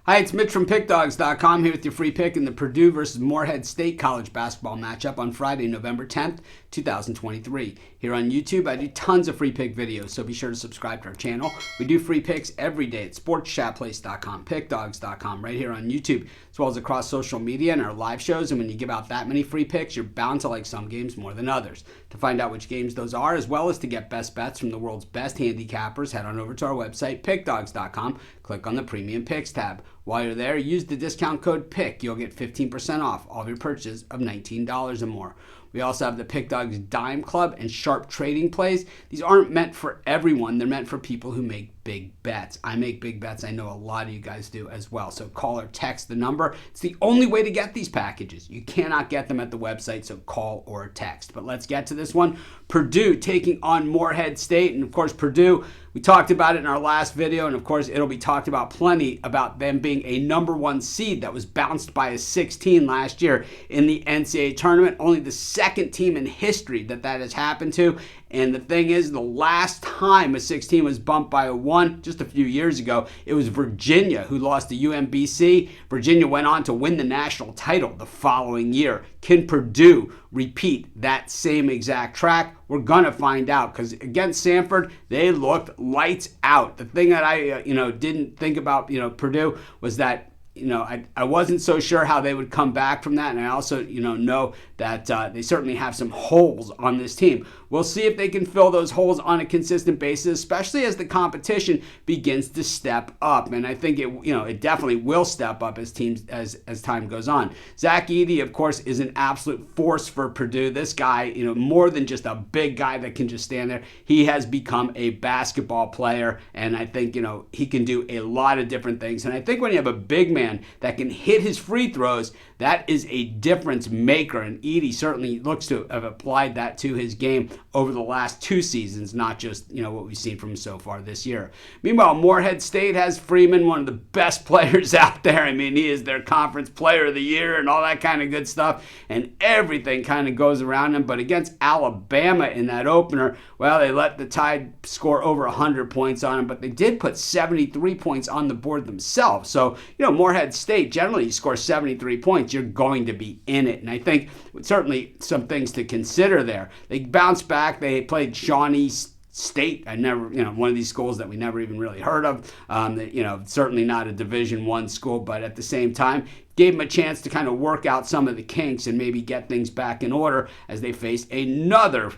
Hi, it's Mitch from Pickdawgz.com here with your free pick in the Purdue versus Morehead State college basketball matchup on Friday, November 10th, 2023. Here on YouTube, I do tons of free pick videos, so be sure to subscribe to our channel. We do free picks every day at sportschatplace.com, pickdawgz.com, right here on YouTube, as well as across social media and our live shows. And when you give out that many free picks, you're bound to like some games more than others. To find out which games those are, as well as to get best bets from the world's best handicappers, head on over to our website, pickdawgz.com, click on the Premium Picks tab. While you're there, use the discount code PICK. You'll get 15% off all of your purchases of $19 or more. We also have the Pick Dawgz Dime Club and Sharp Trading Plays. These aren't meant for everyone. They're meant for people who make big bets. I make big bets. I know a lot of you guys do as well. So call or text the number. It's the only way to get these packages. You cannot get them at the website, so call or text. But let's get to this one. Purdue taking on Morehead State. And of course, Purdue, we talked about it in our last video, and of course, it'll be talked about plenty about them being a number one seed that was bounced by a 16 last year in the NCAA tournament. Only the second team in history that has happened to. And the thing is, the last time a 16 was bumped by a 1, just a few years ago, it was Virginia who lost to UMBC. Virginia went on to win the national title the following year. Can Purdue repeat that same exact track? We're going to find out, because against Samford, they looked lights out. The thing that I didn't think about Purdue was that I wasn't so sure how they would come back from that. And I also, know that they certainly have some holes on this team. We'll see if they can fill those holes on a consistent basis, especially as the competition begins to step up. And I think it definitely will step up as time goes on. Zach Edey, of course, is an absolute force for Purdue. This guy, more than just a big guy that can just stand there, he has become a basketball player. And I think, he can do a lot of different things. And I think when you have a big man that can hit his free throws, that is a difference maker. And Edey certainly looks to have applied that to his game over the last 2 seasons, not just what we've seen from him so far this year. Meanwhile, Morehead State has Freeman, one of the best players out there. I mean, he is their conference player of the year and all that kind of good stuff, and everything kind of goes around him. But against Alabama in that opener, well, they let the Tide score over 100 points on him, but they did put 73 points on the board themselves. So, Morehead State, generally you score 73 points, you're going to be in it. And I think certainly some things to consider there. They bounced back. They played Shawnee State. I never, one of these schools that we never even really heard of. Certainly not a Division I school, but at the same time, gave them a chance to kind of work out some of the kinks and maybe get things back in order as they face another,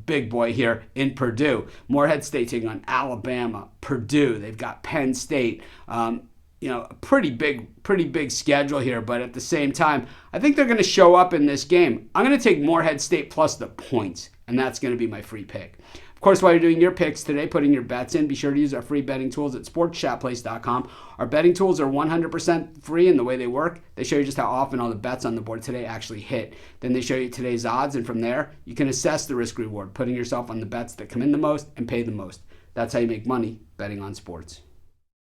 big boy here in Purdue. Morehead State taking on Alabama, Purdue. They've got Penn State. A pretty big schedule here, but at the same time, I think they're going to show up in this game. I'm going to take Morehead State plus the points, and that's going to be my free pick. Of course, while you're doing your picks today, putting your bets in, be sure to use our free betting tools at sportschatplace.com. Our betting tools are 100% free in the way they work. They show you just how often all the bets on the board today actually hit. Then they show you today's odds, and from there, you can assess the risk-reward, putting yourself on the bets that come in the most and pay the most. That's how you make money betting on sports.